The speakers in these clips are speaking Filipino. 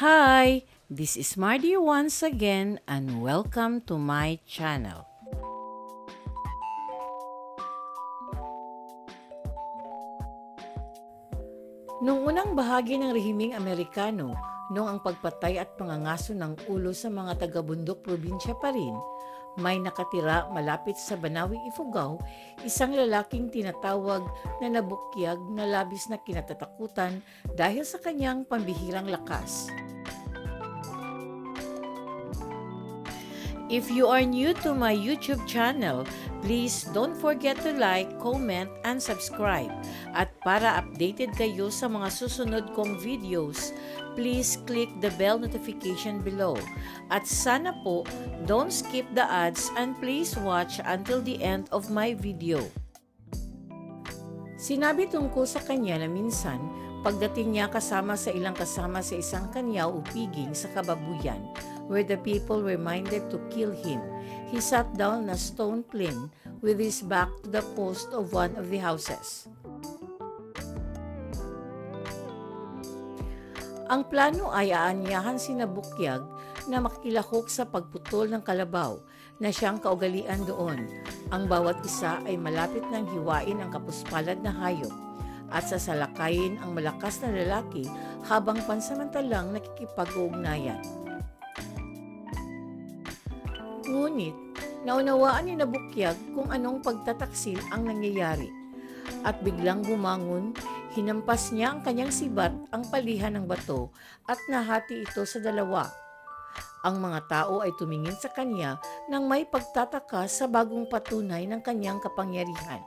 Hi, this is Mardy once again and welcome to my channel. Noong unang bahagi ng rehimeng Amerikano, noong ang pagpatay at pangangaso ng ulo sa mga taga-bundok probinsya pa rin, may nakatira malapit sa Banawi, Ifugao, isang lalaking tinatawag na nabukyag na labis na kinatatakutan dahil sa kanyang pambihirang lakas. If you are new to my YouTube channel, please don't forget to like, comment, and subscribe. At para updated kayo sa mga susunod kong videos, please click the bell notification below. At sana po, don't skip the ads and please watch until the end of my video. Sinabi tungkol sa kanya na minsan, pagdating niya kasama sa isang kanyaw o piging sa kababuyan, where the people were minded to kill him, he sat down on a stone plain with his back to the post of one of the houses. Ang plano ay aanyahan si Nabukyag na makilahok sa pagputol ng kalabaw na siyang kaugalian doon. Ang bawat isa ay malapit ng hiwain ang kapuspalad na hayop at sasalakayin ang malakas na lalaki habang pansamantalang nakikipag-ugnayan. Ngunit, naunawaan ni Nabukyag kung anong pagtataksil ang nangyayari. At biglang bumangon, hinampas niya ang kanyang sibat ang palihan ng bato at nahati ito sa dalawa. Ang mga tao ay tumingin sa kanya nang may pagtataka sa bagong patunay ng kanyang kapangyarihan.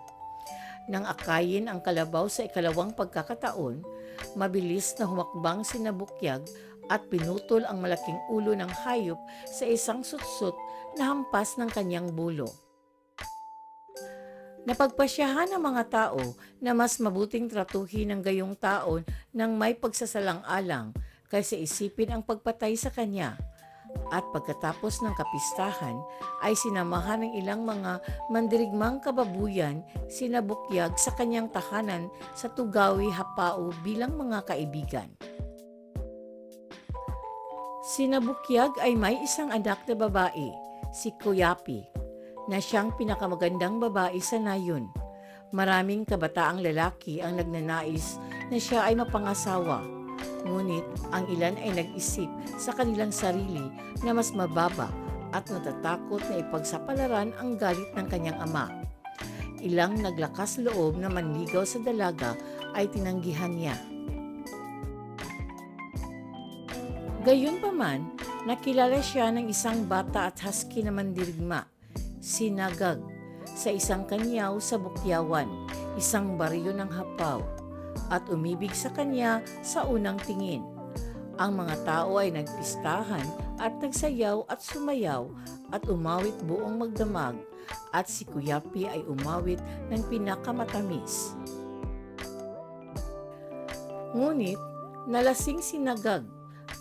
Nang akayin ang kalabaw sa ikalawang pagkakataon, mabilis na humakbang si Nabukyag at pinutol ang malaking ulo ng hayop sa isang sutsut na hampas ng kanyang bulo. Napagpasyahan ng mga tao na mas mabuting tratuhin ng gayong taon ng may pagsasalang-alang kaysa isipin ang pagpatay sa kanya. At pagkatapos ng kapistahan ay sinamahan ng ilang mga mandirigmang kababuyan si Nabukyag sa kanyang tahanan sa Tugawi, Hapao bilang mga kaibigan. Si Nabukyag ay may isang anak na babae, si Kuyapi, na siyang pinakamagandang babae sa nayon. Maraming kabataang lalaki ang nagnanais na siya ay mapangasawa. Ngunit ang ilan ay nag-isip sa kanilang sarili na mas mababa at natatakot na ipagsapalaran ang galit ng kanyang ama. Ilang naglakas loob na manligaw sa dalaga ay tinanggihan niya. Gayunpaman, nakilala siya ng isang bata at husky na mandirigma, si Nagag, sa isang kanyaw sa Bukyawan, isang baryo ng Hapao, at umibig sa kanya sa unang tingin. Ang mga tao ay nagpistahan at nagsayaw at sumayaw at umawit buong magdamag, at si Kuyapi ay umawit ng pinakamatamis. Ngunit, nalasing si Nagag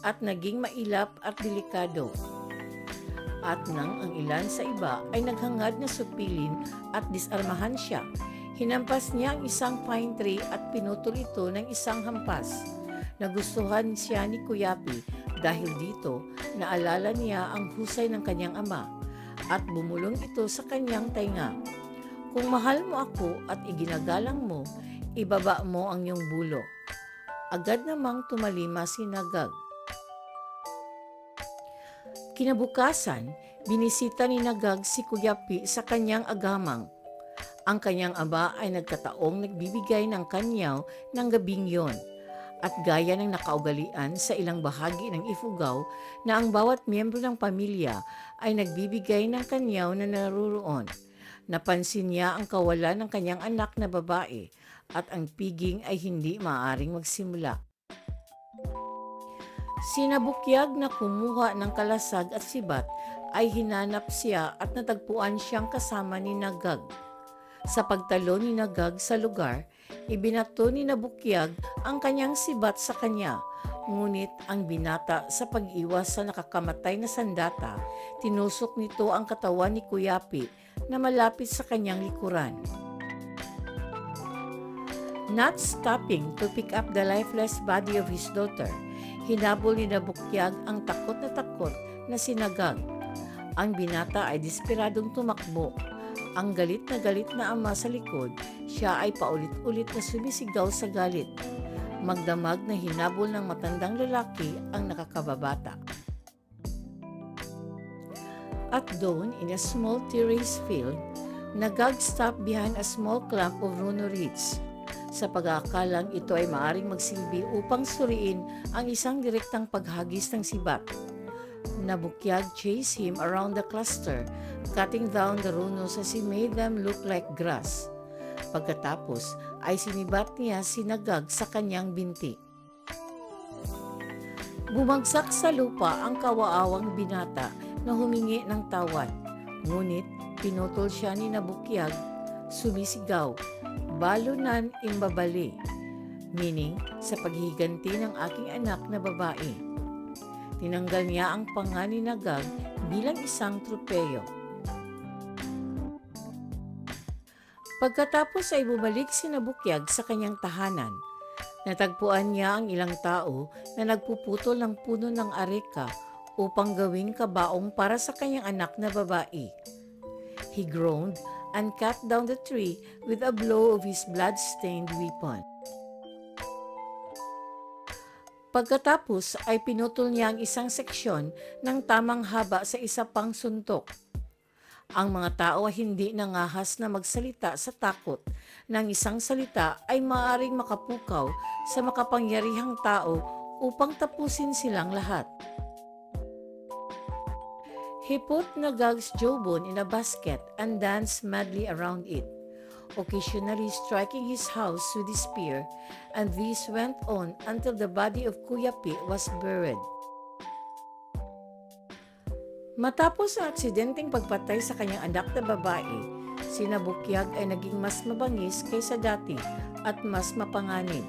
at naging mailap at delikado. At nang ang ilan sa iba ay naghangad na supilin at disarmahan siya, hinampas niya ang isang pine tree at pinutol ito ng isang hampas. Nagustuhan siya ni Kuyapi dahil dito naalala niya ang husay ng kanyang ama at bumulong ito sa kanyang tainga. Kung mahal mo ako at iginagalang mo, ibaba mo ang iyong bulo. Agad namang tumalima si Nagag. Kinabukasan, binisita ni Nagag si Kuyapi sa kanyang agamang. Ang kanyang ama ay nagkataong nagbibigay ng kanyaw ng gabing yon. At gaya ng nakaugalian sa ilang bahagi ng Ifugao na ang bawat miyembro ng pamilya ay nagbibigay ng kanyaw na naruroon. Napansin niya ang kawalan ng kanyang anak na babae at ang piging ay hindi maaaring magsimula. Si Nabukyag na kumuha ng kalasag at sibat ay hinanap siya at natagpuan siyang kasama ni Nagag. Sa pagtalo ni Nagag sa lugar, ibinato ni Nabukyag ang kanyang sibat sa kanya. Ngunit ang binata sa pag-iwas sa nakakamatay na sandata, tinusok nito ang katawan ni Kuyapi na malapit sa kanyang likuran. Not stopping to pick up the lifeless body of his daughter, Hinabol ni Nabukyag ang takot na sinagag. Ang binata ay desperadong tumakbo. Ang galit na ama sa likod, siya ay paulit-ulit na sumisigaw sa galit. Magdamag na hinabol ng matandang lalaki ang nakakababata. At doon, in a small terrace field, Nagag stopped behind a small clump of Runo reeds. Sa pag-aakalang ito ay maaring magsilbi upang suriin ang isang direktang paghagis ng sibat. Nabukyag chased him around the cluster, cutting down the runos as he made them look like grass. Pagkatapos ay sinibat niya si Nagag sa kanyang binti. Bumagsak sa lupa ang kawaawang binata na humingi ng tawad. Ngunit pinutol siya ni Nabukyag, sumisigaw, "Balunan imbabali," meaning sa paghiganti ng aking anak na babae. Tinanggal niya ang panga ni Nagag bilang isang tropeyo. Pagkatapos ay bumalik si Nabukyag sa kanyang tahanan. Natagpuan niya ang ilang tao na nagpuputol ng puno ng areka upang gawing kabaong para sa kanyang anak na babae. He groaned and cut down the tree with a blow of his blood-stained weapon. Pagkatapos ay pinutol niya ang isang seksyon ng tamang haba sa isa pang suntok. Ang mga tao ay hindi nangahas na magsalita sa takot na ang isang salita ay maaaring makapukaw sa makapangyarihang tao upang tapusin silang lahat. He put Nagag's jawbone in a basket and danced madly around it, occasionally striking his house with his spear, and this went on until the body of Kuyapi was buried. Matapos ang aksidenteng pagpatay sa kanyang anak na babae, si Nabukyag ay naging mas mabangis kaysa dati at mas mapanganib.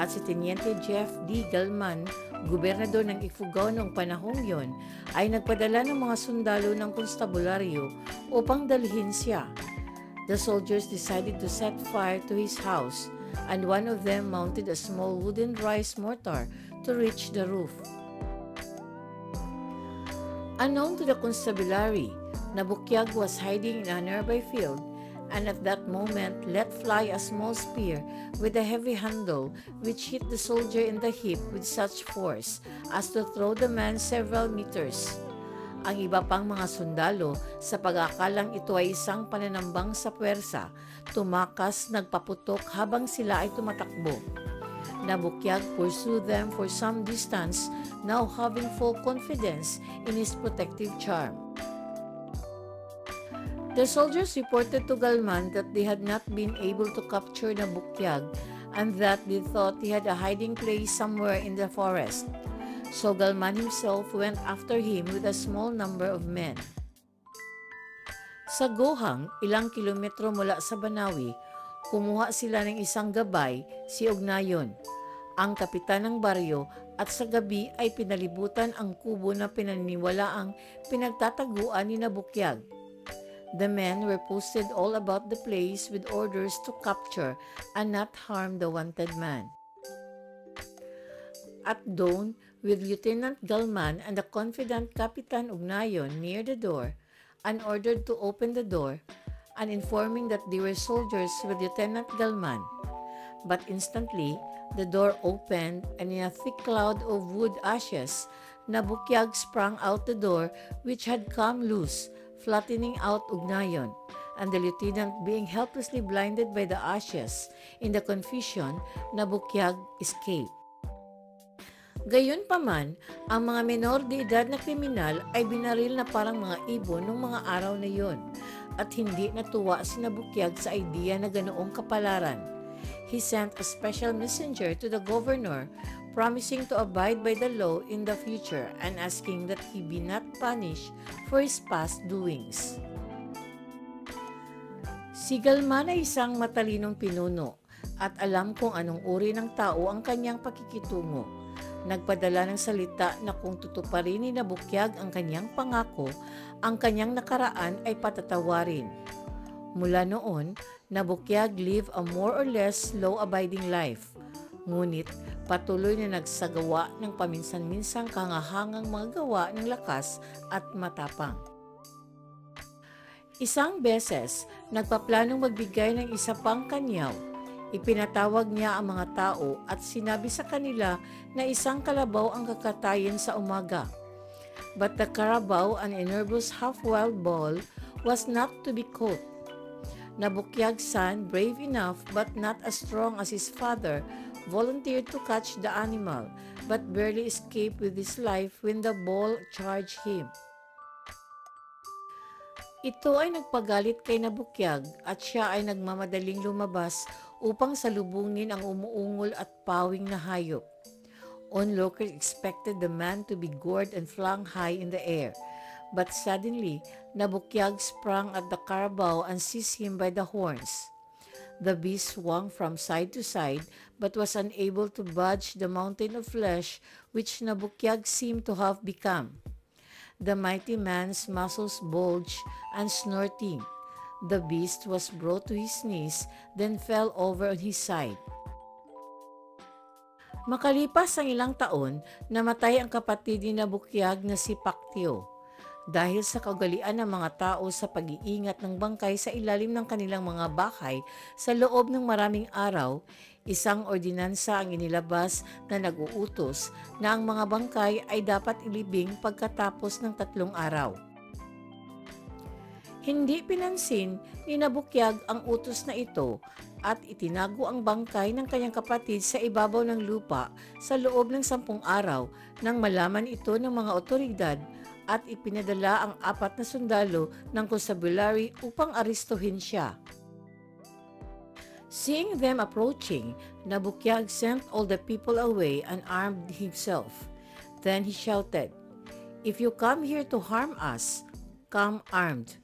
At si Teniente Jeff D. Galman, gobernador ng Ifugao noong panahong yon, ay nagpadala ng mga sundalo ng konstabularyo upang dalhin siya. The soldiers decided to set fire to his house, and one of them mounted a small wooden rice mortar to reach the roof. Unknown to the constabulary, Nabukyag was hiding in a nearby field, and at that moment let fly a small spear with a heavy handle which hit the soldier in the hip with such force as to throw the man several meters. Ang iba pang mga sundalo, sa pag-aakalang ito ay isang pananambang sa puwersa, tumakas nagpaputok habang sila ay tumatakbo. Nabukyag pursued them for some distance, now having full confidence in his protective charm. The soldiers reported to Galman that they had not been able to capture Nabukyag and that they thought he had a hiding place somewhere in the forest. So Galman himself went after him with a small number of men. Sa Gohang, ilang kilometro mula sa Banawi, kumuha sila ng isang gabay, si Ugnayon, ang kapitan ng baryo, at sa gabi ay pinalibutan ang kubo na pinaniniwalaang pinagtataguan ni Nabukyag. The men were posted all about the place with orders to capture and not harm the wanted man. At dawn, with Lieutenant Galman and the confident Kapitan Ugnayon near the door, and ordered to open the door, and informing that they were soldiers with Lieutenant Galman. But instantly, the door opened, and in a thick cloud of wood ashes, Nabukyag sprang out the door, which had come loose, flattening out Ugnayon, and the lieutenant being helplessly blinded by the ashes. In the confusion, Nabukyag escaped. Gayunpaman, ang mga menor de edad na kriminal ay binaril na parang mga ibon noong mga araw na yon, at hindi natuwa si Nabukyag sa idea na ganoong kapalaran. He sent a special messenger to the governor, promising to abide by the law in the future and asking that he be not punished for his past doings. Si Galman ay isang matalinong pinuno at alam kung anong uri ng tao ang kanyang pakikitungo. Nagpadala ng salita na kung tutuparin ni Nabukyag ang kanyang pangako, ang kanyang nakaraan ay patatawarin. Mula noon, Nabukyag lived a more or less law-abiding life. Ngunit patuloy na nagsagawa ng paminsan-minsang kahangahangang mga gawa ng lakas at matapang. Isang beses, nagpaplanong magbigay ng isa pang kanyaw. Ipinatawag niya ang mga tao at sinabi sa kanila na isang kalabaw ang kakatayin sa umaga. But the carabao, an nervous half-wild bull, was not to be caught. Nabukyag's son, brave enough but not as strong as his father, volunteered to catch the animal, but barely escaped with his life when the bull charged him. Ito ay nagpagalit kay Nabukyag at siya ay nagmamadaling lumabas upang salubungin ang umuungol at pawing na hayop. Onlookers expected the man to be gored and flung high in the air, but suddenly Nabukyag sprang at the carabao and seized him by the horns. The beast swung from side to side but was unable to budge the mountain of flesh which Nabukyag seemed to have become. The mighty man's muscles bulged and snorting. The beast was brought to his knees, then fell over on his side. Makalipas ang ilang taon, namatay ang kapatid ni Nabukyag na si Paktiyo. Dahil sa kaugalian ng mga tao sa pag-iingat ng bangkay sa ilalim ng kanilang mga bahay sa loob ng maraming araw, isang ordinansa ang inilabas na nag-uutos na ang mga bangkay ay dapat ilibing pagkatapos ng 3 araw. Hindi pinansin ni Nabukyag ang utos na ito at itinago ang bangkay ng kanyang kapatid sa ibabaw ng lupa sa loob ng 10 araw nang malaman ito ng mga otoridad at ipinadala ang 4 na sundalo ng constabulary upang aristuhin siya. Seeing them approaching, Nabukyag sent all the people away and armed himself. Then he shouted, "If you come here to harm us, come armed.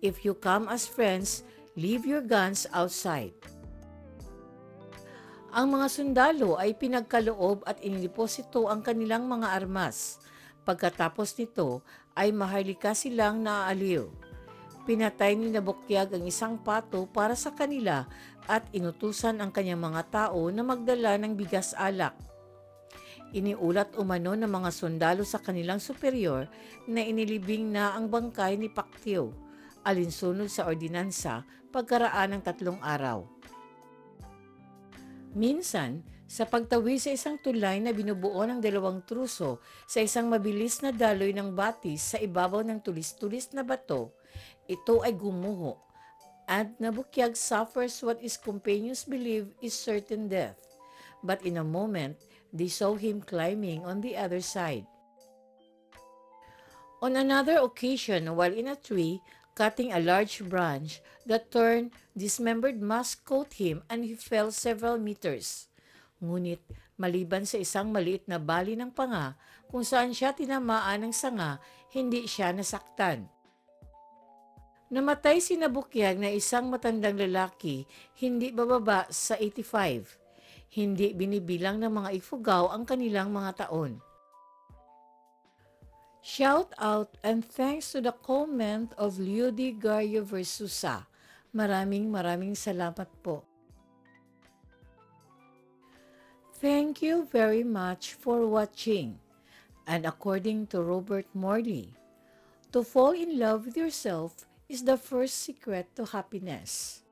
If you come as friends, leave your guns outside." Ang mga sundalo ay pinagkaloob at inideposito ang kanilang mga armas. Pagkatapos nito ay maharlika silang naaaliw. Pinatay ni Nabukyag ang isang pato para sa kanila at inutusan ang kanyang mga tao na magdala ng bigas alak. Iniulat umano ng mga sundalo sa kanilang superior na inilibing na ang bangkay ni Paktiyo, alinsunod sa ordinansa pagkaraan ng 3 araw. Minsan, sa pagtawid sa isang tulay na binubuo ng 2 truso sa isang mabilis na daloy ng batis sa ibabaw ng tulis-tulis na bato, ito ay gumuho, and Nabukyag suffers what his companions believe is certain death. But in a moment, they saw him climbing on the other side. On another occasion, while in a tree, cutting a large branch, the torn, dismembered mask caught him and he fell several meters. Ngunit maliban sa isang maliit na bali ng panga kung saan siya tinamaan ng sanga, hindi siya nasaktan. Namatay si Nabukyag na isang matandang lalaki, hindi bababa sa 85. Hindi binibilang ng mga Ifugao ang kanilang mga taon. Shout out and thanks to the comment of Liudi Garyo Versusa. Maraming salamat po. Thank you very much for watching. And according to Robert Morley, to fall in love with yourself is the first secret to happiness.